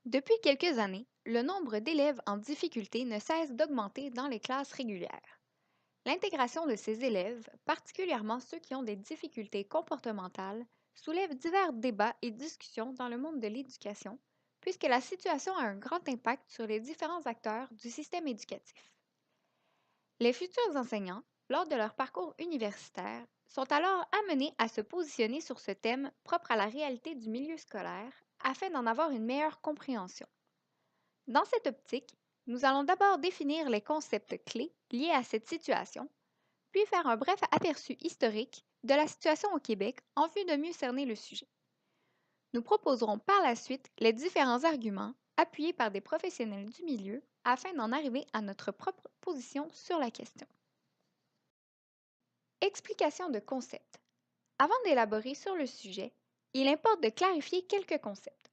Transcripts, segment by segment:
Depuis quelques années, le nombre d'élèves en difficulté ne cesse d'augmenter dans les classes régulières. L'intégration de ces élèves, particulièrement ceux qui ont des difficultés comportementales, soulève divers débats et discussions dans le monde de l'éducation, puisque la situation a un grand impact sur les différents acteurs du système éducatif. Les futurs enseignants, lors de leur parcours universitaire, sont alors amenés à se positionner sur ce thème propre à la réalité du milieu scolaire afin d'en avoir une meilleure compréhension. Dans cette optique, nous allons d'abord définir les concepts clés liés à cette situation, puis faire un bref aperçu historique de la situation au Québec en vue de mieux cerner le sujet. Nous proposerons par la suite les différents arguments appuyés par des professionnels du milieu afin d'en arriver à notre propre position sur la question. Explication de concepts. Avant d'élaborer sur le sujet, il importe de clarifier quelques concepts.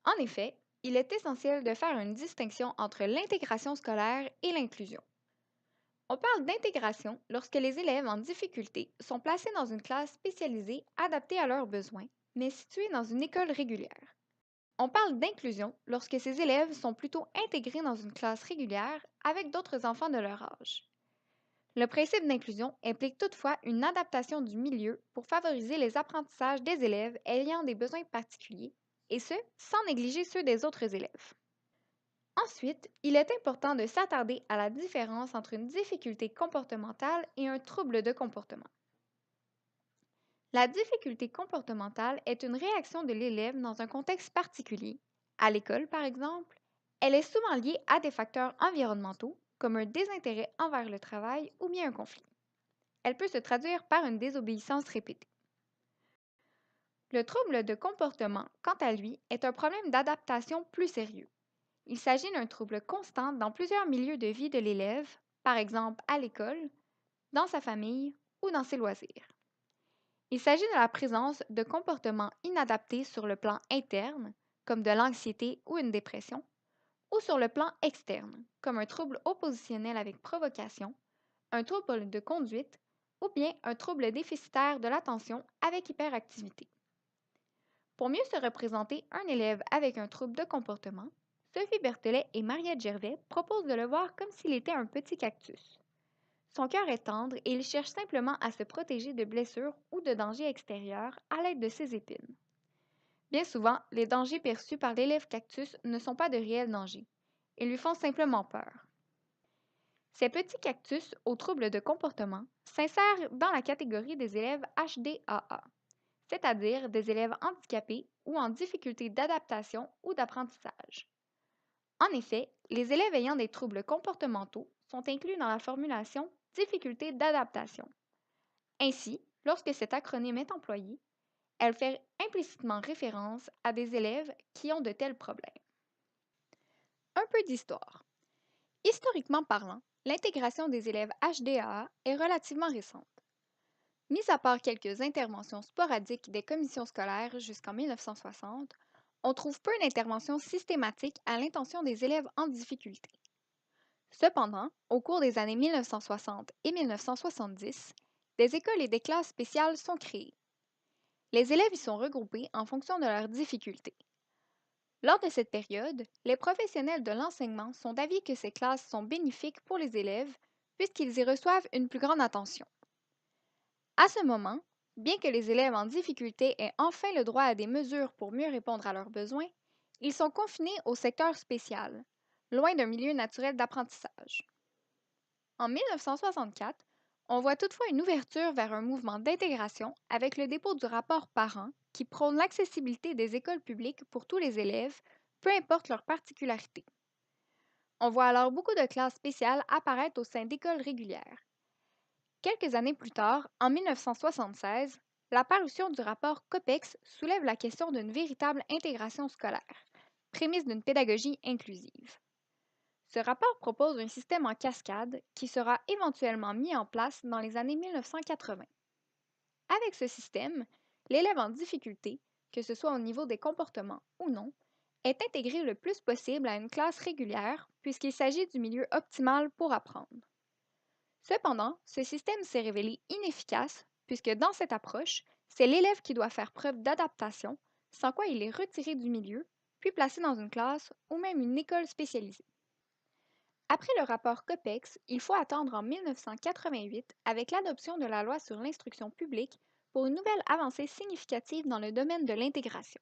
En effet, il est essentiel de faire une distinction entre l'intégration scolaire et l'inclusion. On parle d'intégration lorsque les élèves en difficulté sont placés dans une classe spécialisée adaptée à leurs besoins, mais située dans une école régulière. On parle d'inclusion lorsque ces élèves sont plutôt intégrés dans une classe régulière avec d'autres enfants de leur âge. Le principe d'inclusion implique toutefois une adaptation du milieu pour favoriser les apprentissages des élèves ayant des besoins particuliers, et ce, sans négliger ceux des autres élèves. Ensuite, il est important de s'attarder à la différence entre une difficulté comportementale et un trouble de comportement. La difficulté comportementale est une réaction de l'élève dans un contexte particulier. À l'école, par exemple, elle est souvent liée à des facteurs environnementaux, comme un désintérêt envers le travail ou bien un conflit. Elle peut se traduire par une désobéissance répétée. Le trouble de comportement, quant à lui, est un problème d'adaptation plus sérieux. Il s'agit d'un trouble constant dans plusieurs milieux de vie de l'élève, par exemple à l'école, dans sa famille ou dans ses loisirs. Il s'agit de la présence de comportements inadaptés sur le plan interne, comme de l'anxiété ou une dépression, ou sur le plan externe, comme un trouble oppositionnel avec provocation, un trouble de conduite ou bien un trouble déficitaire de l'attention avec hyperactivité. Pour mieux se représenter un élève avec un trouble de comportement, Sophie Berthelet et Mariette Gervais proposent de le voir comme s'il était un petit cactus. Son cœur est tendre et il cherche simplement à se protéger de blessures ou de dangers extérieurs à l'aide de ses épines. Bien souvent, les dangers perçus par l'élève cactus ne sont pas de réels dangers. Ils lui font simplement peur. Ces petits cactus aux troubles de comportement s'insèrent dans la catégorie des élèves HDAA, c'est-à-dire des élèves handicapés ou en difficulté d'adaptation ou d'apprentissage. En effet, les élèves ayant des troubles comportementaux sont inclus dans la formulation difficulté d'adaptation. Ainsi, lorsque cet acronyme est employé, elle fait implicitement référence à des élèves qui ont de tels problèmes. Un peu d'histoire. Historiquement parlant, l'intégration des élèves HDAA est relativement récente. Mis à part quelques interventions sporadiques des commissions scolaires jusqu'en 1960, on trouve peu d'interventions systématiques à l'intention des élèves en difficulté. Cependant, au cours des années 1960 et 1970, des écoles et des classes spéciales sont créées. Les élèves y sont regroupés en fonction de leurs difficultés. Lors de cette période, les professionnels de l'enseignement sont d'avis que ces classes sont bénéfiques pour les élèves puisqu'ils y reçoivent une plus grande attention. À ce moment, bien que les élèves en difficulté aient enfin le droit à des mesures pour mieux répondre à leurs besoins, ils sont confinés au secteur spécial, loin d'un milieu naturel d'apprentissage. En 1964, on voit toutefois une ouverture vers un mouvement d'intégration avec le dépôt du rapport Parents qui prône l'accessibilité des écoles publiques pour tous les élèves, peu importe leur particularité. On voit alors beaucoup de classes spéciales apparaître au sein d'écoles régulières. Quelques années plus tard, en 1976, la parution du rapport COPEX soulève la question d'une véritable intégration scolaire, prémisse d'une pédagogie inclusive. Ce rapport propose un système en cascade qui sera éventuellement mis en place dans les années 1980. Avec ce système, l'élève en difficulté, que ce soit au niveau des comportements ou non, est intégré le plus possible à une classe régulière puisqu'il s'agit du milieu optimal pour apprendre. Cependant, ce système s'est révélé inefficace puisque dans cette approche, c'est l'élève qui doit faire preuve d'adaptation, sans quoi il est retiré du milieu, puis placés dans une classe ou même une école spécialisée. Après le rapport COPEX, il faut attendre en 1988 avec l'adoption de la loi sur l'instruction publique pour une nouvelle avancée significative dans le domaine de l'intégration.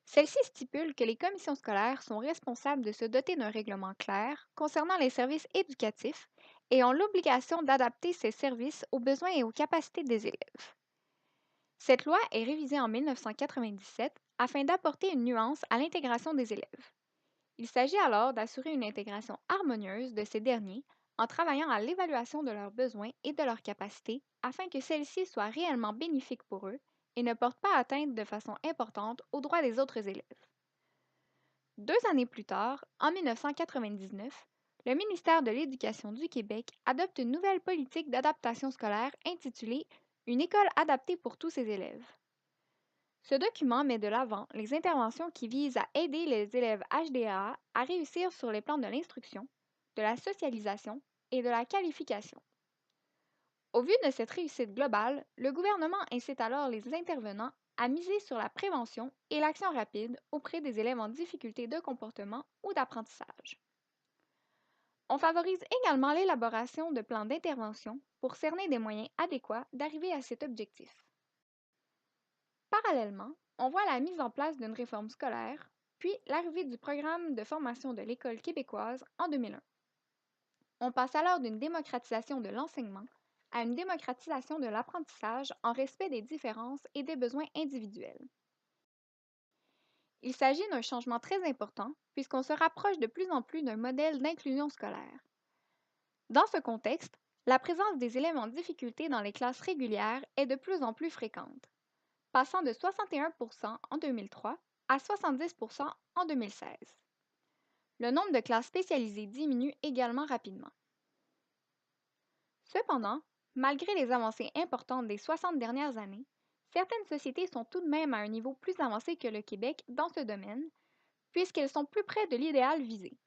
Celle-ci stipule que les commissions scolaires sont responsables de se doter d'un règlement clair concernant les services éducatifs et ont l'obligation d'adapter ces services aux besoins et aux capacités des élèves. Cette loi est révisée en 1997 afin d'apporter une nuance à l'intégration des élèves. Il s'agit alors d'assurer une intégration harmonieuse de ces derniers en travaillant à l'évaluation de leurs besoins et de leurs capacités afin que celles-ci soient réellement bénéfiques pour eux et ne portent pas atteinte de façon importante aux droits des autres élèves. 2 années plus tard, en 1999, le ministère de l'Éducation du Québec adopte une nouvelle politique d'adaptation scolaire intitulée Une école adaptée pour tous ses élèves. Ce document met de l'avant les interventions qui visent à aider les élèves HDA à réussir sur les plans de l'instruction, de la socialisation et de la qualification. Au vu de cette réussite globale, le gouvernement incite alors les intervenants à miser sur la prévention et l'action rapide auprès des élèves en difficulté de comportement ou d'apprentissage. On favorise également l'élaboration de plans d'intervention pour cerner des moyens adéquats d'arriver à cet objectif. Parallèlement, on voit la mise en place d'une réforme scolaire, puis l'arrivée du programme de formation de l'École québécoise en 2001. On passe alors d'une démocratisation de l'enseignement à une démocratisation de l'apprentissage en respect des différences et des besoins individuels. Il s'agit d'un changement très important puisqu'on se rapproche de plus en plus d'un modèle d'inclusion scolaire. Dans ce contexte, la présence des élèves en difficulté dans les classes régulières est de plus en plus fréquente, passant de 61% en 2003 à 70% en 2016. Le nombre de classes spécialisées diminue également rapidement. Cependant, malgré les avancées importantes des 60 dernières années, certaines sociétés sont tout de même à un niveau plus avancé que le Québec dans ce domaine, puisqu'elles sont plus près de l'idéal visé,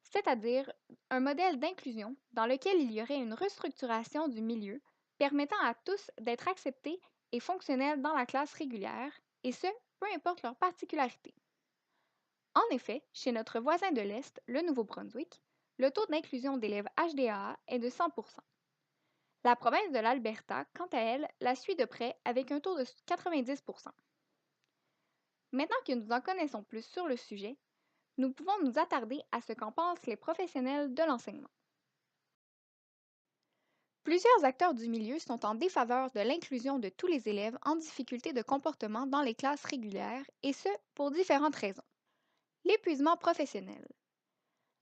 c'est-à-dire un modèle d'inclusion dans lequel il y aurait une restructuration du milieu permettant à tous d'être acceptés et fonctionnels dans la classe régulière, et ce, peu importe leurs particularités. En effet, chez notre voisin de l'Est, le Nouveau-Brunswick, le taux d'inclusion d'élèves HDAA est de 100%. La province de l'Alberta, quant à elle, la suit de près avec un taux de 90%. Maintenant que nous en connaissons plus sur le sujet, nous pouvons nous attarder à ce qu'en pensent les professionnels de l'enseignement. Plusieurs acteurs du milieu sont en défaveur de l'inclusion de tous les élèves en difficulté de comportement dans les classes régulières, et ce, pour différentes raisons. L'épuisement professionnel.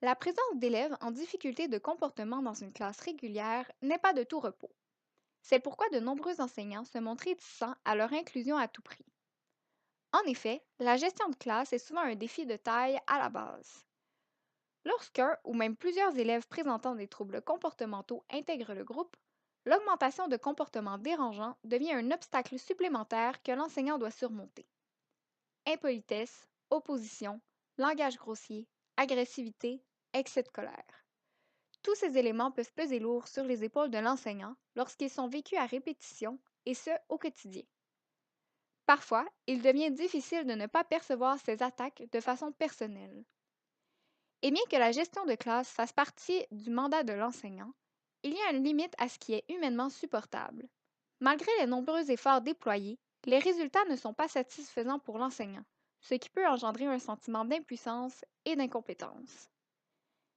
La présence d'élèves en difficulté de comportement dans une classe régulière n'est pas de tout repos. C'est pourquoi de nombreux enseignants se montrent réticents à leur inclusion à tout prix. En effet, la gestion de classe est souvent un défi de taille à la base. Lorsqu'un ou même plusieurs élèves présentant des troubles comportementaux intègrent le groupe, l'augmentation de comportements dérangeants devient un obstacle supplémentaire que l'enseignant doit surmonter. Impolitesse, opposition, langage grossier, agressivité, excès de colère. Tous ces éléments peuvent peser lourd sur les épaules de l'enseignant lorsqu'ils sont vécus à répétition, et ce, au quotidien. Parfois, il devient difficile de ne pas percevoir ces attaques de façon personnelle. Et bien que la gestion de classe fasse partie du mandat de l'enseignant, il y a une limite à ce qui est humainement supportable. Malgré les nombreux efforts déployés, les résultats ne sont pas satisfaisants pour l'enseignant, ce qui peut engendrer un sentiment d'impuissance et d'incompétence.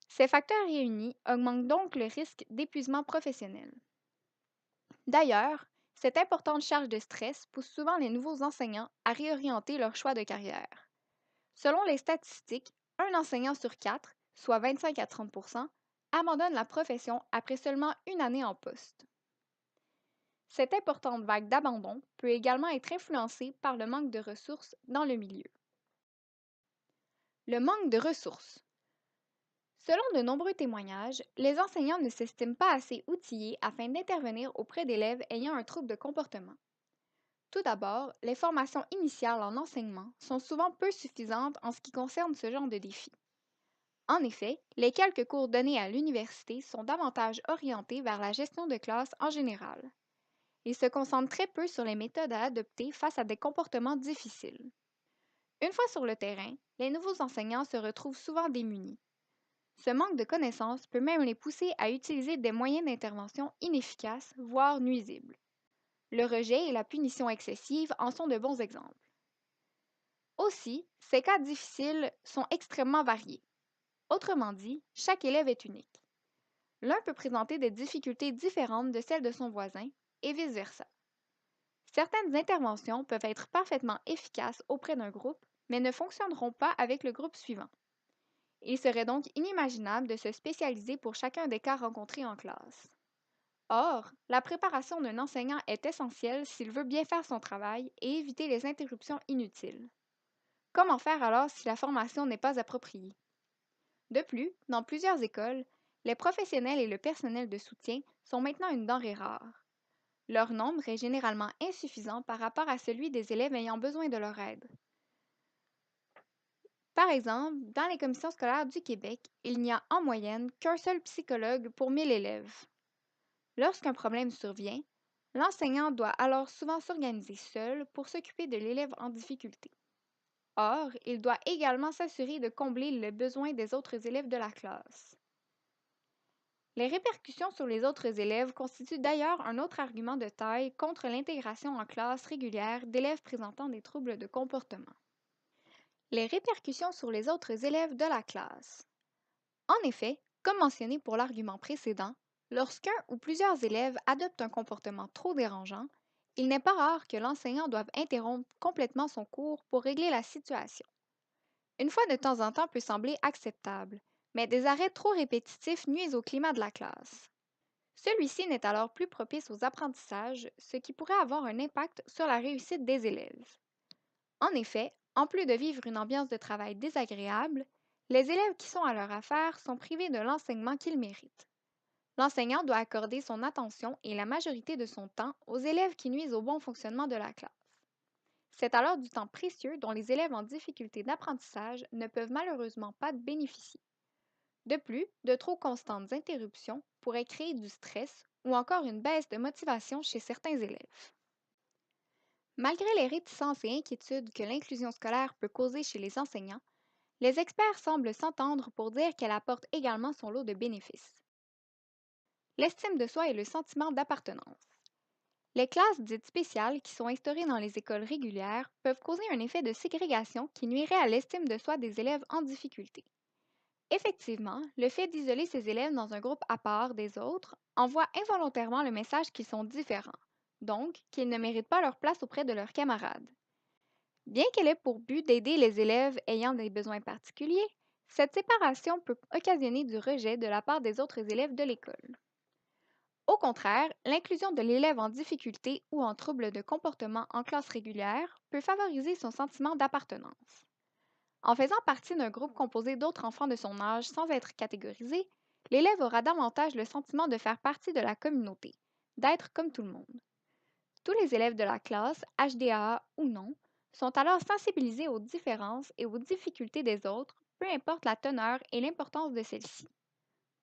Ces facteurs réunis augmentent donc le risque d'épuisement professionnel. D'ailleurs, cette importante charge de stress pousse souvent les nouveaux enseignants à réorienter leur choix de carrière. Selon les statistiques, un enseignant sur 4, soit 25 à 30 abandonne la profession après seulement une année en poste. Cette importante vague d'abandon peut également être influencée par le manque de ressources dans le milieu. Le manque de ressources. Selon de nombreux témoignages, les enseignants ne s'estiment pas assez outillés afin d'intervenir auprès d'élèves ayant un trouble de comportement. Tout d'abord, les formations initiales en enseignement sont souvent peu suffisantes en ce qui concerne ce genre de défi. En effet, les quelques cours donnés à l'université sont davantage orientés vers la gestion de classe en général. Ils se concentrent très peu sur les méthodes à adopter face à des comportements difficiles. Une fois sur le terrain, les nouveaux enseignants se retrouvent souvent démunis. Ce manque de connaissances peut même les pousser à utiliser des moyens d'intervention inefficaces, voire nuisibles. Le rejet et la punition excessive en sont de bons exemples. Aussi, ces cas difficiles sont extrêmement variés. Autrement dit, chaque élève est unique. L'un peut présenter des difficultés différentes de celles de son voisin et vice-versa. Certaines interventions peuvent être parfaitement efficaces auprès d'un groupe, mais ne fonctionneront pas avec le groupe suivant. Il serait donc inimaginable de se spécialiser pour chacun des cas rencontrés en classe. Or, la préparation d'un enseignant est essentielle s'il veut bien faire son travail et éviter les interruptions inutiles. Comment faire alors si la formation n'est pas appropriée? De plus, dans plusieurs écoles, les professionnels et le personnel de soutien sont maintenant une denrée rare. Leur nombre est généralement insuffisant par rapport à celui des élèves ayant besoin de leur aide. Par exemple, dans les commissions scolaires du Québec, il n'y a en moyenne qu'un seul psychologue pour 1000 élèves. Lorsqu'un problème survient, l'enseignant doit alors souvent s'organiser seul pour s'occuper de l'élève en difficulté. Or, il doit également s'assurer de combler les besoins des autres élèves de la classe. Les répercussions sur les autres élèves constituent d'ailleurs un autre argument de taille contre l'intégration en classe régulière d'élèves présentant des troubles de comportement. Les répercussions sur les autres élèves de la classe. En effet, comme mentionné pour l'argument précédent, lorsqu'un ou plusieurs élèves adoptent un comportement trop dérangeant, il n'est pas rare que l'enseignant doive interrompre complètement son cours pour régler la situation. Une fois de temps en temps peut sembler acceptable, mais des arrêts trop répétitifs nuisent au climat de la classe. Celui-ci n'est alors plus propice aux apprentissages, ce qui pourrait avoir un impact sur la réussite des élèves. En effet, en plus de vivre une ambiance de travail désagréable, les élèves qui sont à leur affaire sont privés de l'enseignement qu'ils méritent. L'enseignant doit accorder son attention et la majorité de son temps aux élèves qui nuisent au bon fonctionnement de la classe. C'est alors du temps précieux dont les élèves en difficulté d'apprentissage ne peuvent malheureusement pas bénéficier. De plus, de trop constantes interruptions pourraient créer du stress ou encore une baisse de motivation chez certains élèves. Malgré les réticences et inquiétudes que l'inclusion scolaire peut causer chez les enseignants, les experts semblent s'entendre pour dire qu'elle apporte également son lot de bénéfices. L'estime de soi et le sentiment d'appartenance. Les classes dites spéciales qui sont instaurées dans les écoles régulières peuvent causer un effet de ségrégation qui nuirait à l'estime de soi des élèves en difficulté. Effectivement, le fait d'isoler ces élèves dans un groupe à part des autres envoie involontairement le message qu'ils sont différents, donc qu'ils ne méritent pas leur place auprès de leurs camarades. Bien qu'elle ait pour but d'aider les élèves ayant des besoins particuliers, cette séparation peut occasionner du rejet de la part des autres élèves de l'école. Au contraire, l'inclusion de l'élève en difficulté ou en trouble de comportement en classe régulière peut favoriser son sentiment d'appartenance. En faisant partie d'un groupe composé d'autres enfants de son âge sans être catégorisé, l'élève aura davantage le sentiment de faire partie de la communauté, d'être comme tout le monde. Tous les élèves de la classe, HDAA ou non, sont alors sensibilisés aux différences et aux difficultés des autres, peu importe la teneur et l'importance de celles-ci.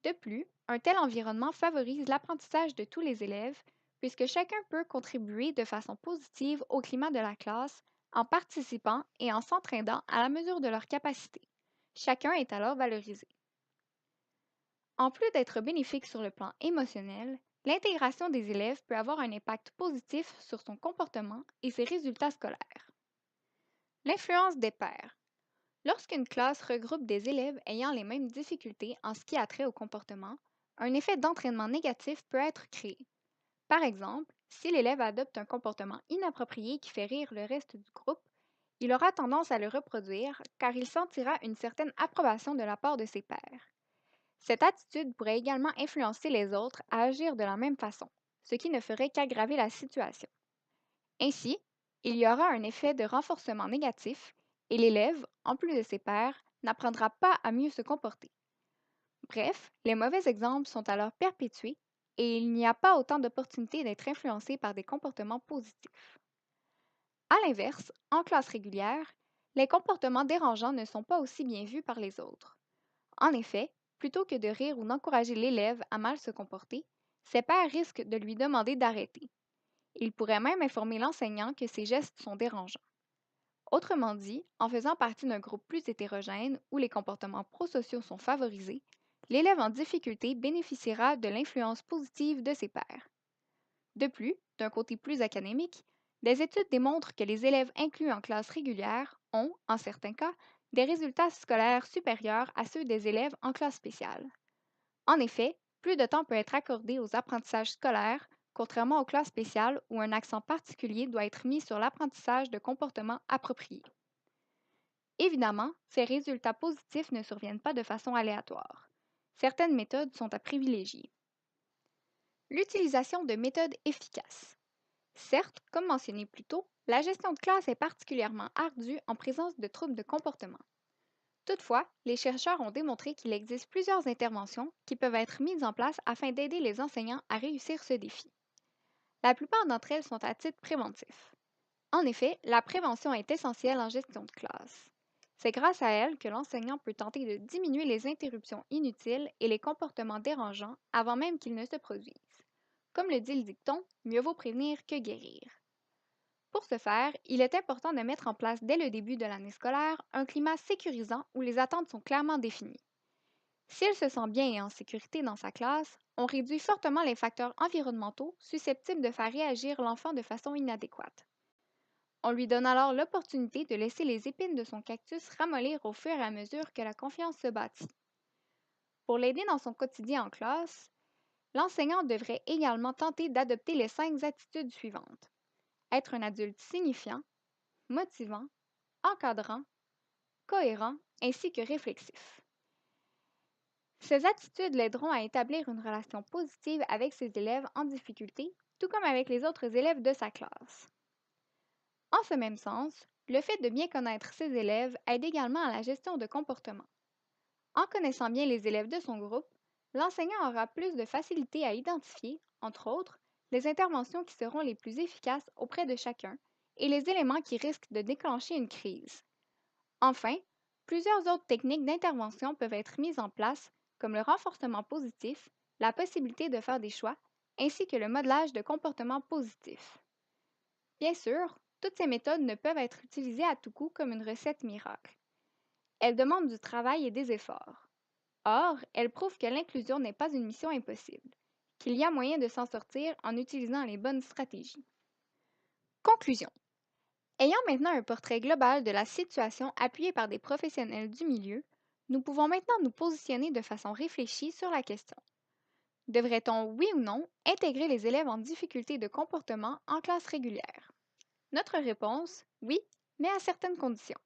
De plus, un tel environnement favorise l'apprentissage de tous les élèves, puisque chacun peut contribuer de façon positive au climat de la classe en participant et en s'entraînant à la mesure de leurs capacités. Chacun est alors valorisé. En plus d'être bénéfique sur le plan émotionnel, l'intégration des élèves peut avoir un impact positif sur son comportement et ses résultats scolaires. L'influence des pairs. Lorsqu'une classe regroupe des élèves ayant les mêmes difficultés en ce qui a trait au comportement, un effet d'entraînement négatif peut être créé. Par exemple, si l'élève adopte un comportement inapproprié qui fait rire le reste du groupe, il aura tendance à le reproduire car il sentira une certaine approbation de la part de ses pairs. Cette attitude pourrait également influencer les autres à agir de la même façon, ce qui ne ferait qu'aggraver la situation. Ainsi, il y aura un effet de renforcement négatif et l'élève, en plus de ses pairs, n'apprendra pas à mieux se comporter. Bref, les mauvais exemples sont alors perpétués et il n'y a pas autant d'opportunités d'être influencé par des comportements positifs. À l'inverse, en classe régulière, les comportements dérangeants ne sont pas aussi bien vus par les autres. En effet, plutôt que de rire ou d'encourager l'élève à mal se comporter, ses pairs risquent de lui demander d'arrêter. Ils pourraient même informer l'enseignant que ses gestes sont dérangeants. Autrement dit, en faisant partie d'un groupe plus hétérogène où les comportements prosociaux sont favorisés, l'élève en difficulté bénéficiera de l'influence positive de ses pairs. De plus, d'un côté plus académique, des études démontrent que les élèves inclus en classe régulière ont, en certains cas, des résultats scolaires supérieurs à ceux des élèves en classe spéciale. En effet, plus de temps peut être accordé aux apprentissages scolaires, contrairement aux classes spéciales où un accent particulier doit être mis sur l'apprentissage de comportements appropriés. Évidemment, ces résultats positifs ne surviennent pas de façon aléatoire. Certaines méthodes sont à privilégier. L'utilisation de méthodes efficaces. Certes, comme mentionné plus tôt, la gestion de classe est particulièrement ardue en présence de troubles de comportement. Toutefois, les chercheurs ont démontré qu'il existe plusieurs interventions qui peuvent être mises en place afin d'aider les enseignants à réussir ce défi. La plupart d'entre elles sont à titre préventif. En effet, la prévention est essentielle en gestion de classe. C'est grâce à elle que l'enseignant peut tenter de diminuer les interruptions inutiles et les comportements dérangeants avant même qu'ils ne se produisent. Comme le dit le dicton, mieux vaut prévenir que guérir. Pour ce faire, il est important de mettre en place dès le début de l'année scolaire un climat sécurisant où les attentes sont clairement définies. S'il se sent bien et en sécurité dans sa classe, on réduit fortement les facteurs environnementaux susceptibles de faire réagir l'enfant de façon inadéquate. On lui donne alors l'opportunité de laisser les épines de son cactus ramollir au fur et à mesure que la confiance se bâtit. Pour l'aider dans son quotidien en classe, l'enseignant devrait également tenter d'adopter les 5 attitudes suivantes. Être un adulte signifiant, motivant, encadrant, cohérent ainsi que réflexif. Ces attitudes l'aideront à établir une relation positive avec ses élèves en difficulté, tout comme avec les autres élèves de sa classe. En ce même sens, le fait de bien connaître ses élèves aide également à la gestion de comportement. En connaissant bien les élèves de son groupe, l'enseignant aura plus de facilité à identifier, entre autres, les interventions qui seront les plus efficaces auprès de chacun et les éléments qui risquent de déclencher une crise. Enfin, plusieurs autres techniques d'intervention peuvent être mises en place, comme le renforcement positif, la possibilité de faire des choix, ainsi que le modelage de comportements positifs. Bien sûr, toutes ces méthodes ne peuvent être utilisées à tout coup comme une recette miracle. Elles demandent du travail et des efforts. Or, elles prouvent que l'inclusion n'est pas une mission impossible, qu'il y a moyen de s'en sortir en utilisant les bonnes stratégies. Conclusion. Ayant maintenant un portrait global de la situation appuyé par des professionnels du milieu, nous pouvons maintenant nous positionner de façon réfléchie sur la question. Devrait-on, oui ou non, intégrer les élèves en difficulté de comportement en classe régulière? Notre réponse, oui, mais à certaines conditions.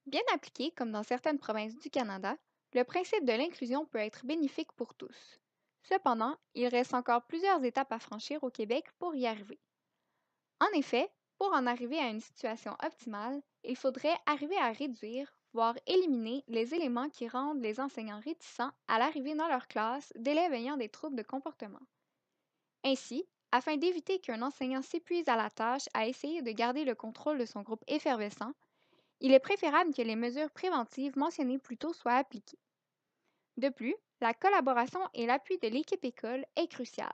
Bien appliqué, comme dans certaines provinces du Canada, le principe de l'inclusion peut être bénéfique pour tous. Cependant, il reste encore plusieurs étapes à franchir au Québec pour y arriver. En effet, pour en arriver à une situation optimale, il faudrait arriver à réduire, voire éliminer les éléments qui rendent les enseignants réticents à l'arrivée dans leur classe d'élèves ayant des troubles de comportement. Ainsi, afin d'éviter qu'un enseignant s'épuise à la tâche à essayer de garder le contrôle de son groupe effervescent, il est préférable que les mesures préventives mentionnées plus tôt soient appliquées. De plus, la collaboration et l'appui de l'équipe école est crucial.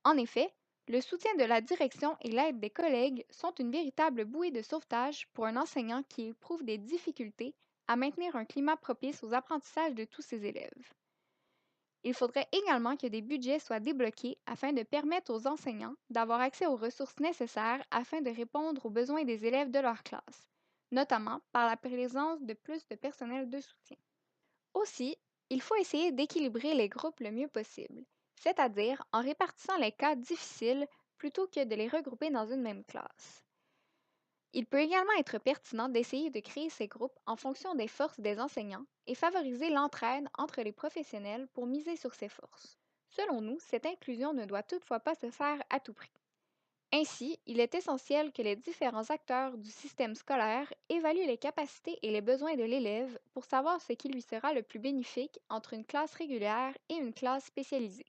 En effet, le soutien de la direction et l'aide des collègues sont une véritable bouée de sauvetage pour un enseignant qui éprouve des difficultés à maintenir un climat propice aux apprentissages de tous ses élèves. Il faudrait également que des budgets soient débloqués afin de permettre aux enseignants d'avoir accès aux ressources nécessaires afin de répondre aux besoins des élèves de leur classe, notamment par la présence de plus de personnel de soutien. Aussi, il faut essayer d'équilibrer les groupes le mieux possible, c'est-à-dire en répartissant les cas difficiles plutôt que de les regrouper dans une même classe. Il peut également être pertinent d'essayer de créer ces groupes en fonction des forces des enseignants et favoriser l'entraide entre les professionnels pour miser sur ces forces. Selon nous, cette inclusion ne doit toutefois pas se faire à tout prix. Ainsi, il est essentiel que les différents acteurs du système scolaire évaluent les capacités et les besoins de l'élève pour savoir ce qui lui sera le plus bénéfique entre une classe régulière et une classe spécialisée.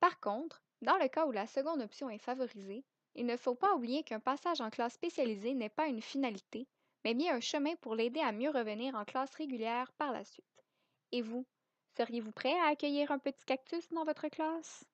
Par contre, dans le cas où la seconde option est favorisée, il ne faut pas oublier qu'un passage en classe spécialisée n'est pas une finalité, mais bien un chemin pour l'aider à mieux revenir en classe régulière par la suite. Et vous, seriez-vous prêt à accueillir un petit cactus dans votre classe?